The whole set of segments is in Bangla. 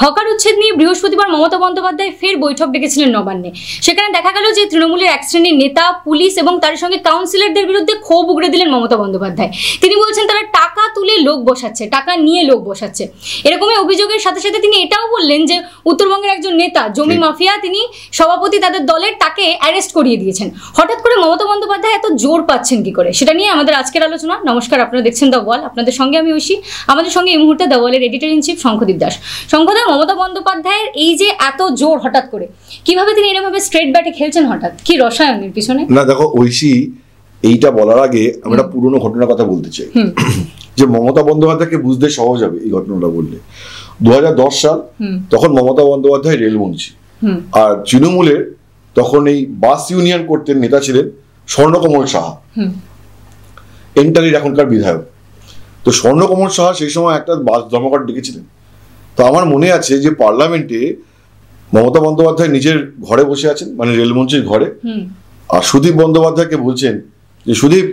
হকার উচ্ছেদ নিয়ে বৃহস্পতিবার মমতা বন্দ্যোপাধ্যায় ফের বৈঠক ডেকেছিলেন নবান্নে। সেখানে দেখা গেল যে তৃণমূলের এক শ্রেণীর নেতা, পুলিশ এবং তার সঙ্গে কাউন্সিলরদের বিরুদ্ধে ক্ষোভ উগড়ে দিলেন মমতা বন্দ্যোপাধ্যায়। তিনি বলছেন তারা টাকা তুলে লোক বসাচ্ছে, টাকা নিয়ে লোক বসাচ্ছে। এরকমই অভিযোগের সাথে সাথে তিনি এটাও বললেন যে উত্তরবঙ্গের একজন নেতা, জমি মাফিয়া, তিনি সভাপতি তাদের দলের, তাকে অ্যারেস্ট করিয়ে দিয়েছেন। হঠাৎ করে মমতা বন্দ্যোপাধ্যায় এত জোর পাচ্ছেন কি করে, সেটা নিয়ে আমাদের আজকের আলোচনা। নমস্কার, আপনারা দেখছেন দ্য ওয়াল, আপনাদের সঙ্গে আমি ঐশী। আমাদের সঙ্গে এই মুহূর্তে দ্য ওয়ালের editor in chief Shankhadeep Das. শঙ্খদা, মমতা বন্দ্যোপাধ্যায়ের এই যে এত জোর হঠাৎ করে, কিভাবে তিনি এরকমভাবে স্ট্রেট ব্যাটে খেলছেন, হঠাৎ কি রসায়নের পিছনে? না দেখো ঐশী, এইটা বলার আগে আমি একটা পুরনো ঘটনার কথা বলতে চাই, যে মমতা বন্দ্যোপাধ্যায়কে বুঝতে সহজ হবে এই ঘটনাটা বললে। 2010 সাল, তখন মমতা বন্দ্যোপাধ্যায় রেলমন্ত্রী, আর তৃণমূলের তখন এই বাস ইউনিয়ন করতেন নেতা ছিলেন স্বর্ণকমল সাহা, এন্টারির এখনকার বিধায়ক। তো স্বর্ণকমল সাহা সেই সময় একটা বাস ধর্মঘট ডেকেছিলেন। তো আমার মনে আছে যে পার্লামেন্টে মমতা বন্দ্যোপাধ্যায় নিজের ঘরে বসে আছেন, মানে রেলমন্ত্রীর ঘরে, আর সুদীপ বন্দ্যোপাধ্যায়কে বলছেন যে সুদীপ,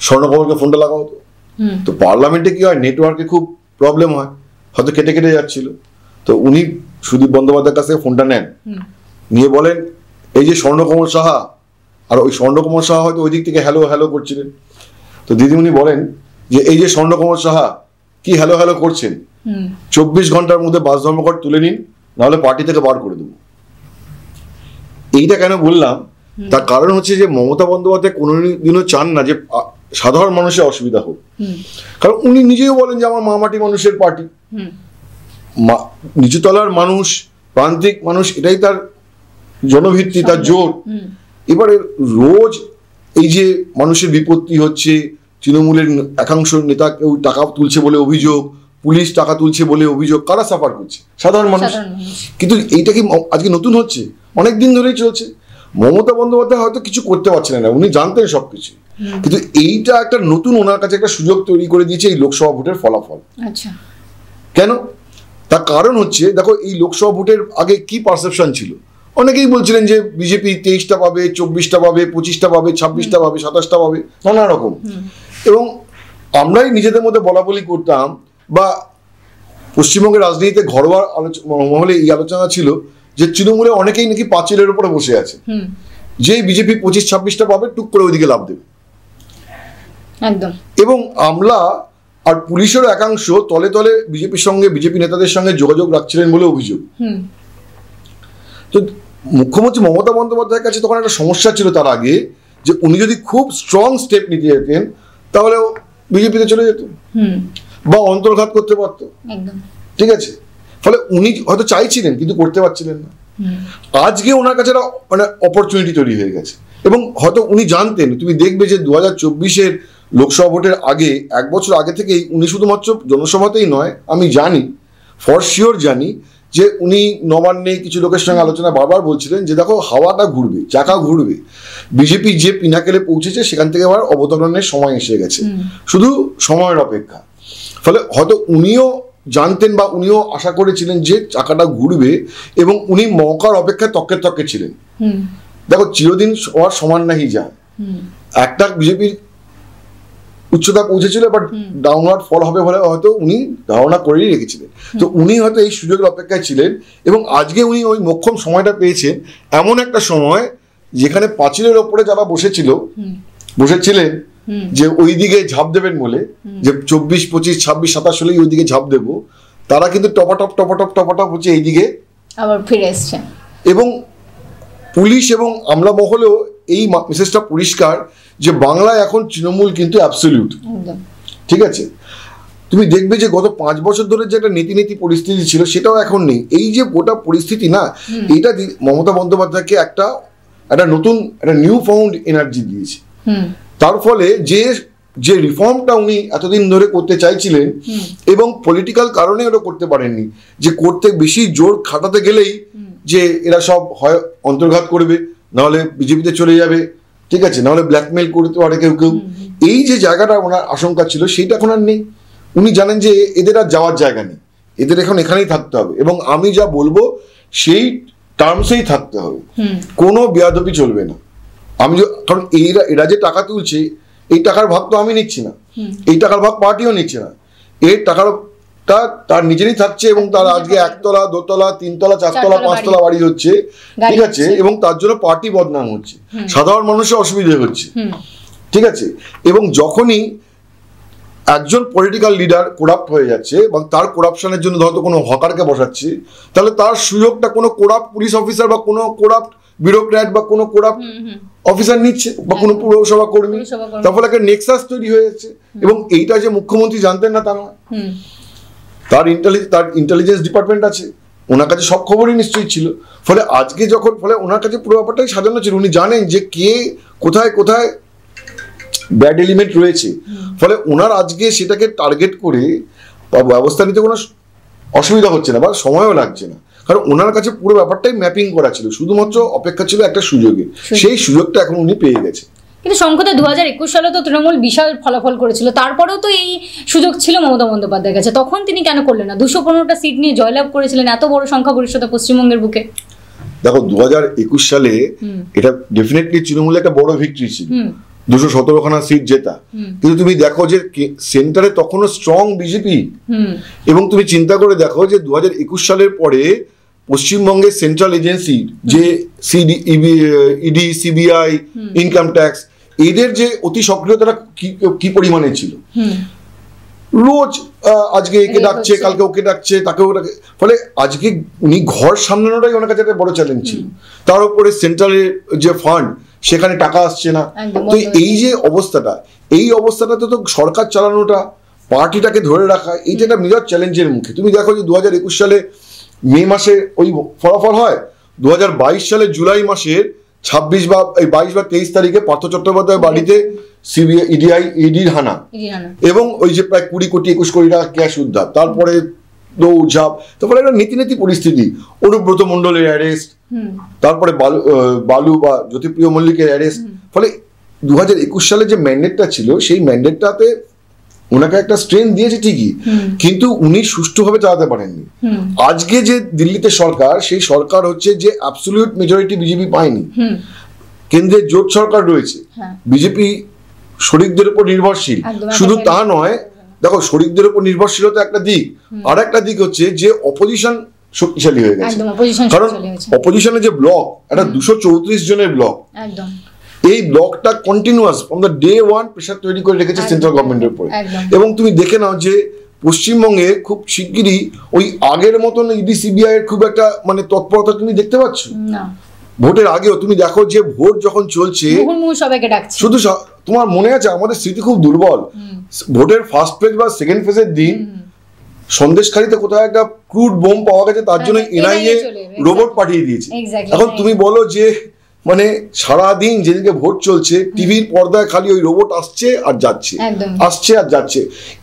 স্বর্ণকমলকে ফোনটা লাগাও। তো পার্লামেন্টে কি হয়, নেটওয়ার্কে খুব প্রবলেম হয়, হয়তো কেটে কেটে যাচ্ছিল। তো উনি সুদীপ বন্দ্যোপাধ্যায়ের কাছ থেকে ফোনটা নেন, নিয়ে বলেন এই যে স্বর্ণকমল সাহা। আর ওই স্বর্ণকমল সাহা হয়তো ওই দিক থেকে হ্যালো হ্যালো করছিলেন। তো দিদিমণি বলেন যে এই যে স্বর্ণকমল সাহা, কি হ্যালো হ্যালো করছেন, 24 ঘন্টার মধ্যে বাস ধর্মঘট তুলে নিন, নাহলে পার্টি থেকে বার করে দেবো। এইটা কেন বললাম, তার কারণ হচ্ছে যে মমতা বন্দ্যোপাধ্যায় কোনোদিনও চান না যে সাধারণ মানুষের অসুবিধা হোক। কারণ উনি নিজেও বলেন যে আমার মামাটি মানুষের পার্টি, নিচুতলার মানুষ, প্রান্তিক মানুষ, এটাই তার জনভিত্তি, তার জোর। এবারে রোজ এই যে মানুষের বিপত্তি হচ্ছে, তৃণমূলের একাংশ নেতা কেউ টাকা তুলছে বলে অভিযোগ, পুলিশ টাকা তুলছে বলে অভিযোগ, কারা সাফার করছে? সাধারণ মানুষ। কিন্তু এইটা কি আজকে নতুন হচ্ছে? অনেকদিন ধরেই চলছে। মমতা বন্দ্যোপাধ্যায় হয়তো কিছু করতে পারছেন না, উনি জানতেন সবকিছু, কিন্তু এইটা একটা নতুন ওনার কাছে একটা সুযোগ তৈরি করে দিয়েছে এই লোকসভা ভোটের ফলাফল। কেন? তার কারণ হচ্ছে, দেখো এই লোকসভা ভোটের আগে কি পারসেপশন ছিল? অনেকেই বলছিলেন যে বিজেপি 23টা পাবে, 24টা পাবে, 25টা পাবে, 26টা পাবে, 27টা পাবে, নানা রকম। এবং আমরাই নিজেদের মধ্যে বলা বলি করতাম, বা পশ্চিমবঙ্গের রাজনীতিতে ঘরোয়া মহলে এই আলোচনা ছিল যে তৃণমূলে অনেকেই নাকি পাঁচিলের উপরে বসে আছে, যে বিজেপি 25-26টা পাবে, টুক করে ওইদিকে লাভ দেবে। এবং আমলা আর পুলিশেরও একাংশ তলে তলে বিজেপির সঙ্গে, বিজেপি নেতাদের সঙ্গে যোগাযোগ রাখছিলেন বলে অভিযোগ। তো মুখ্যমন্ত্রী মমতা বন্দ্যোপাধ্যায়ের কাছে তখন একটা সমস্যা ছিল তার আগে, যে উনি যদি খুব স্ট্রং স্টেপ নিতে যেতেন তাহলে বিজেপিতে চলে যেত বা অন্তর্ঘাত করতে পারতো। ঠিক আছে, ফলে উনি হয়তো চাইছিলেন কিন্তু করতে পারছিলেন না। আজকে ওনার কাছে একটা মানে অপরচুনিটি তৈরি হয়ে গেছে, এবং হয়তো উনি জানতেন। তুমি দেখবে যে 2024-এর লোকসভা ভোটের আগে, 1 বছর আগে থেকেই উনি শুধুমাত্র জনসভাতেই নয়, আমি জানি, ফর শিওর জানি, যে উনি নবান্নে কিছু লোকের সঙ্গে আলোচনা বারবার বলছিলেন যে দেখো হাওয়াটা ঘুরবে, চাকা ঘুরবে, বিজেপি যে পিনাকেলে পৌঁছেছে সেখান থেকে আবার অবতরণের সময় এসে গেছে, শুধু সময়ের অপেক্ষা। ফলে হয়তো উনিও জানতেন বা উনিও আশা করেছিলেন যে চাকাটা ঘুরবে, এবং উনি মৌকার অপেক্ষায় তককে তককে ছিলেন। দেখো চিরদিন সবার সমান নাহি যায়, একটা বিজেপির উচ্চতা পৌঁছেছিল, বাট ডাউনওয়ার্ড ফল হবে বলে হয়তো উনি ধারণা করেই রেখেছিলেন। তো উনি হয়তো এই সুযোগের অপেক্ষায় ছিলেন, এবং আজকে উনি ওই মোক্ষম সময়টা পেয়েছেন, এমন একটা সময় যেখানে পাঁচিলের ওপরে যারা বসেছিলেন যে ওই দিকে ঝাঁপ দেবেন বলে, যে 24, 25, 26, 27 হলেই ওই দিকে ঝাঁপ দেবো, তারা কিন্তু টপাটপ হচ্ছে এই দিকে আবার ফিরে এসছে। এবং পুলিশ এবং আমলা মহলেও এই মেসেজটা পরিষ্কার যে বাংলায় এখন তৃণমূল কিন্তু অ্যাবসলিউট। ঠিক আছে, তুমি দেখবে যে গত 5 বছর ধরে যে একটা নীতি পরিস্থিতি ছিল সেটাও এখন নেই। এই যে গোটা পরিস্থিতি না, এইটা মমতা বন্দ্যোপাধ্যায়কে একটা নতুন, একটা নিউ ফাউন্ড এনার্জি দিয়েছে। তার ফলে যে রিফর্মটা উনি এতদিন ধরে করতে চাইছিলেন, এবং পলিটিক্যাল কারণে ওটা করতে পারেননি, যে করতে বেশি জোর খাটাতে গেলেই যে এরা সব হয় অন্তর্ঘাত করবে, নাহলে বিজেপিতে চলে যাবে, ঠিক আছে, নাহলে ব্ল্যাকমেল করতে পারে কেউ কেউ, এই যে জায়গাটা ওনার আশঙ্কা ছিল সেটা এখন আর নেই। উনি জানেন যে এদের আর যাওয়ার জায়গা নেই, এদের এখন এখানেই থাকতে হবে, এবং আমি যা বলবো সেই টার্মসেই থাকতে হবে, কোনো বেয়াদবি চলবে না। কারণ এরা যে টাকা তুলছে, এই টাকার ভাগ তো আমি নিচ্ছি না, এই টাকার ভাগ পার্টিও নিচ্ছে না, এর টাকার তার নিজেরই থাকছে এবং তার আজকে 1 তলা 2 তলা 3 তলা 4 তলা 5 তলা বাড়ি হচ্ছে, ঠিক আছে, এবং তার জন্য পার্টি বদনাম হচ্ছে, সাধারণ মানুষের অসুবিধা হচ্ছে, ঠিক আছে। এবং যখনই একজন পলিটিক্যাল লিডার করাপ্ট হয়ে যাচ্ছে এবং তার করাপশনের জন্য হয়তো কোনো হকারকে বসাচ্ছে, তাহলে তার সুযোগটা কোনো করাপ্ট পুলিশ অফিসার বা কোনো করাপ্ট ব্যুরোক্র্যাট বা কোনো করাপ্ট অফিসার নিচ্ছে বা কোনো পুরসভা কর্মী, তার ফলে একটা নেক্সাস তৈরি হয়ে যাচ্ছে। এবং এইটা যে মুখ্যমন্ত্রী জানতেন না তা নয়, তার ইন্টেলিজেন্স ডিপার্টমেন্ট আছে, ওনার কাছে সব খবরই নিশ্চয়ই ছিল। ফলে আজকে যখন ফলে ওনার কাছে পুরো ব্যাপারটাই সাজানো ছিল, উনি জানেন যে কে কোথায় কোথায় ব্যাড এলিমেন্ট রয়েছে। ফলে ওনার আজকে সেটাকে টার্গেট করে ব্যবস্থা নিতে কোনো অসুবিধা হচ্ছে না বা সময়ও লাগছে না, কারণ ওনার কাছে পুরো ব্যাপারটাই ম্যাপিং করা ছিল, শুধুমাত্র অপেক্ষা ছিল একটা সুযোগে, সেই সুযোগটা এখন উনি পেয়ে গেছে। কিন্তু সংখ্যাতে 2021 সালে তো তৃণমূল বিশাল ফলাফল করেছিল, তারপরেও তো এই সুযোগ ছিল মমতা বন্দ্যোপাধ্যায়ের কাছে, তখন তিনি কেন করলেন না? 215টা সিট নিয়ে জয়লাভ করেছিলেন, এত বড় সংখ্যা গরিষ্ঠতা পশ্চিমবঙ্গের বুকে। দেখো 2021 সালে এটা ডেফিনেটলি তৃণমূলের একটা বড় ভিক্টরি ছিল, 217খানা সিট জেতা। কিন্তু তুমি দেখো যে সেন্টারে তখনও স্ট্রং বিজেপি, এবং তুমি চিন্তা করে দেখো যে 2021 সালের পরে পশ্চিমবঙ্গের সেন্ট্রাল এজেন্সি যে ইডি, সিবিআই, ইনকাম ট্যাক্স, এদের যে অতি সক্রিয়তাটা কি পরিমাণে ছিল, রোজ আজকে একে ডাকছে, কালকে ওকে ডাকছে, তাকে ওকে ডাকে, ফলে আজকে উনি ঘর সামলানোটাই ওনার কাছে একটা বড় চ্যালেঞ্জ ছিল। তার উপরে সেন্ট্রালের যে ফান্ড, সেখানে টাকা আসছে না। তো এই যে অবস্থাটাতে তো সরকার চালানোটা, পার্টিটাকে ধরে রাখা, এইটা একটা মেজর চ্যালেঞ্জের মুখে। তুমি দেখো যে 2021 সালে মে মাসে ওই ফলাফল হয়, 2022 সালে জুলাই মাসের 22 বা 23 তারিখে পার্থ চট্টোপাধ্যায় বাড়িতে সিবিআই ইডির হানা, এবং ওই যে প্রায় 20 কোটি 21 কোটি টাকা ক্যাশ উদ্ধার, তারপরে দৌড়ঝাঁপ, তারপরে একটা নীতি পরিস্থিতি, অনুব্রত মণ্ডলের অ্যারেস্ট, তারপরে বালু বা জ্যোতিপ্রিয় মল্লিকের অ্যারেস্ট। ফলে 2021 সালে যে ম্যান্ডেটটা ছিল, সেই ম্যান্ডেটটাতে ওনাকে একটা স্ট্রেন দিয়েছে ঠিকই, কিন্তু উনি সুষ্ঠুভাবে চালাতে পারেননি। আজকে যে দিল্লিতে সরকার, সেই সরকার হচ্ছে যে অ্যাবসলিউট মেজরিটি বিজেপি পায়নি, কেন্দ্রের জোট সরকার রয়েছে, বিজেপি শরিকদের উপর নির্ভরশীল। শুধু তা নয়, দেখো শরিকদের উপর নির্ভরশীলতা একটা দিক, আর একটা দিক হচ্ছে যে অপোজিশন শক্তিশালী হয়ে গেছে, কারণ অপোজিশনের যে ব্লক, একটা 234 জনের ব্লক, এই ব্লকটা continuous from the day one pressure তৈরি করে রেখেছে সেন্ট্রাল গভর্নমেন্টের উপরে। এবং তুমি দেখে নাও যে পশ্চিমবঙ্গে খুব শিগগিরই ওই আগের মতন ইডি সিবিআই এর খুব একটা মানে তৎপরতা তুমি দেখতে পাচ্ছ না। ভোটের আগেও তুমি দেখো যে ভোট যখন চলছে, শুধু তোমার মনে আছে, আমাদের স্মৃতি খুব দুর্বল, ভোটের ফার্স্ট ফেজ বা সেকেন্ড ফেজের দিন সন্দেশখালীতে কোথাও একটা ক্রুড বোম পাওয়া গেছে, তার জন্য এনআইএ রোবট পাঠিয়ে দিয়েছে। এখন তুমি বলো যে মানে সারাদিন যেদিকে ভোট চলছে, টিভির পর্দায় খালি ওই রোবট আসছে আর যাচ্ছে, আসছে আর যাচ্ছে।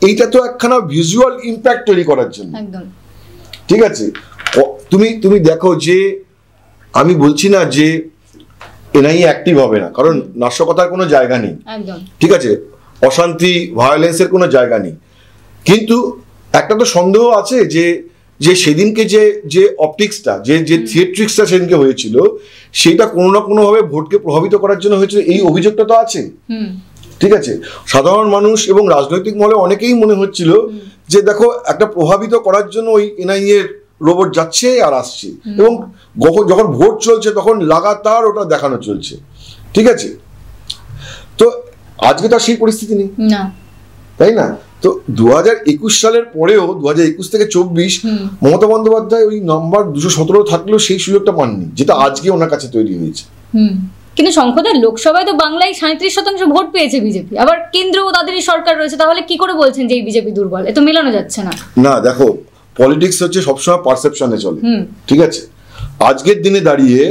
এইটা তো একখানা ভিজুয়াল ইম্প্যাক্ট তৈরি করার জন্য, ঠিক আছে। তুমি দেখো যে আমি বলছি না যে এনআইএ অ্যাক্টিভ হবে না, কারণ নাশকতার কোনো জায়গা নেই, ঠিক আছে, অশান্তি ভায়োলেন্সের কোনো জায়গা নেই, কিন্তু একটা তো সন্দেহ আছে যে সেদিনকে যে অপটিক্সটা, যে থিয়েট্রিক্সটা সেদিনকে হয়েছিল, সেটা কোনো না কোনোভাবে ভোটকে প্রভাবিত করার জন্য হয়েছিল, এই অভিযোগটা তো আছে, ঠিক আছে। সাধারণ মানুষ এবং রাজনৈতিক মহলে অনেকেই মনে হচ্ছিল যে দেখো একটা প্রভাবিত করার জন্য ওই এনআইএ রোবট যাচ্ছে আর আসছে, এবং যখন ভোট চলছে তখন লাগাতার ওটা দেখানো চলছে, ঠিক আছে। তো আজকে তো সেই পরিস্থিতি নেই, তাই না? তো 2021 সালের পরেও 2021 থেকে 24 মমতা বন্দ্যোপাধ্যায় ওই নাম্বার 217 থাকলেও সেই সুযোগটা পাননি, যেটা আজকে ওনার কাছে তৈরি হয়েছে। কিন্তু সংসদের লোকসভায় তো বাংলায় 37% ভোট পেয়েছে বিজেপি, আবার কেন্দ্রেও তাদেরই সরকার রয়েছে, তাহলে কি করে বলছেন যে এই বিজেপি দুর্বল? এ তো মেলানো যাচ্ছে না। না, দেখো পলিটিক্স হচ্ছে সবসময় পারসেপশনে চলে, ঠিক আছে। আজকের দিনে দাঁড়িয়ে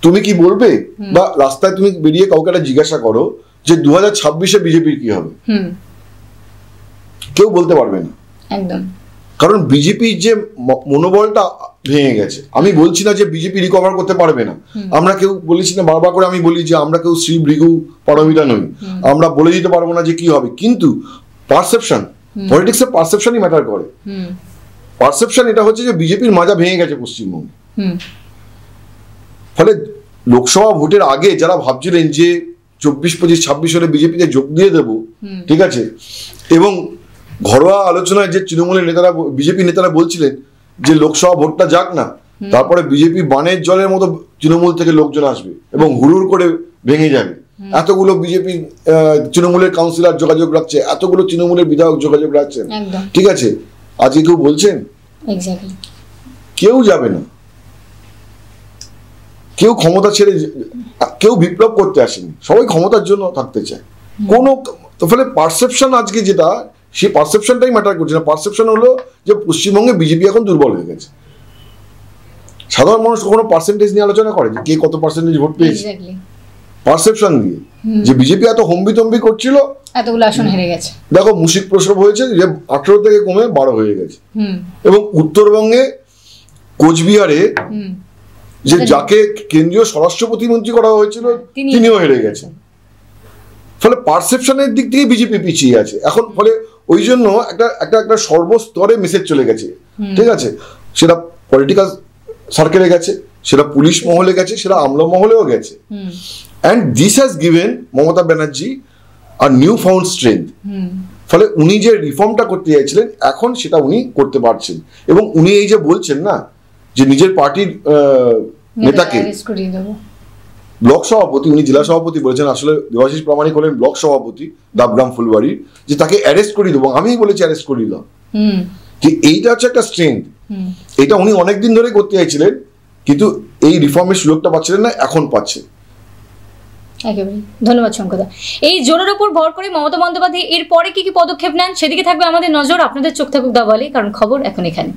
তুমি কি বলবে, বা রাস্তায় তুমি বেরিয়ে কাউকে একটা জিজ্ঞাসা করো যে 2026-এ বিজেপির কি হবে, কেউ বলতে পারবে না, একদম। কারণ বিজেপির যে মনোবলটা ভেঙে গেছে। আমি বলছি না যে বিজেপি রিকভার করতে পারবে না, আমরা কেউ বলেছি না, বারবার করে আমি বলি যে আমরা কেউ শ্রী ভৃগু পারমিতা নই, আমরা বলে দিতে পারবো না যে কি হবে, কিন্তু পারসেপশন, পলিটিক্সের পারসেপশনই ম্যাটার করে। পারসেপশন এটা হচ্ছে যে বিজেপির মাজা ভেঙে গেছে পশ্চিমবঙ্গে। ফলে লোকসভা ভোটের আগে যারা ভাবছিলেন যে 24, 25, 26 হলে বিজেপিতে যোগ দিয়ে দেবো, ঠিক আছে, এবং ঘরোয়া আলোচনায় যে তৃণমূলের নেতারা বিজেপি নেতারা বলছিলেন যে লোকসভা ভোটটা যাক না, তারপরে বিজেপি বানের জলের মতো তৃণমূল থেকে লোকজন আসবে এবং হুড়ুর করে ভেঙে যাবে। এতগুলো বিজেপি তৃণমূলের কাউন্সিলর যোগাযোগ রাখছে, এতগুলো তৃণমূলের বিধায়ক যোগাযোগ রাখছেন, ঠিক আছে, আজকে কেউ বলছেন? কেউ যাবে না, কেউ ক্ষমতা ছেড়ে, কেউ বিপ্লব করতে আসেনি, সবাই ক্ষমতার জন্য থাকতে চায়। কোনো ফলে পারসেপশন আজকে যেটা, সেই পারসেপশনটাই ম্যাটার করছে না। পারসেপশন হলো যে পশ্চিমবঙ্গে বিজেপি এখন দুর্বল হয়ে গেছে। সাধারণ মানুষ কখনো পার্সেন্টেজ নিয়ে আলোচনা করে যে কে কত পার্সেন্টেজ ভোট পেয়েছে? পারসেপশন দিয়ে যে বিজেপি এত হম্বিতম্বি করছিল, এতগুলো আসন হেরে গেছে। দেখো মুশিক প্রসব হয়েছে যে 18 থেকে কমে 12 হয়ে গেছে। এবং উত্তরবঙ্গে কোচবিহারে যে যাকে কেন্দ্রীয় স্বরাষ্ট্র প্রতিমন্ত্রী করা হয়েছিল তিনিও হেরে গেছেন। ফলে পারসেপশনের দিক থেকে বিজেপি পিছিয়ে আছে এখন। ফলে ওই জন্য একটা সর্বস্তরে মেসেজ চলে গেছে, ঠিক আছে, সেটা পলিটিক্যাল সার্কেলে গেছে, সেটা পুলিশ মহলে গেছে, সেটা আমলা মহলেও গেছে। And this has given Mamata Banerjee আর নিউ ফাউন্ড স্ট্রেংথ। ফলে উনি যে রিফর্মটা করতে চাইছিলেন এখন সেটা উনি করতে পারছেন। এবং উনি এই যে বলছেন না যে নিজের পার্টির নেতাকে ব্লক সভাপতি, উনি জেলা সভাপতি বলেছেন, আসলে দেবাশিস প্রামাণিক হলেন ব্লক সভাপতি দাবগ্রাম ফুলবাড়ির, যে তাকে অ্যারেস্ট করিয়ে দেবো, আমিই বলেছি অ্যারেস্ট করিয়ে দাও। যে এইটা হচ্ছে একটা স্ট্রেংথ। এটা উনি অনেকদিন ধরে করতে চাইছিলেন, কিন্তু এই রিফর্মের সুযোগটা পাচ্ছিলেন না, এখন পাচ্ছেন। একেবারে ধন্যবাদ শঙ্করদা। এই জোরের উপর ভর করে মমতা বন্দ্যোপাধ্যায় এরপরে কি কি পদক্ষেপ নেন সেদিকে থাকবে আমাদের নজর। আপনাদের চোখ থাকুক দা বলে, কারণ খবর এখন এখানে।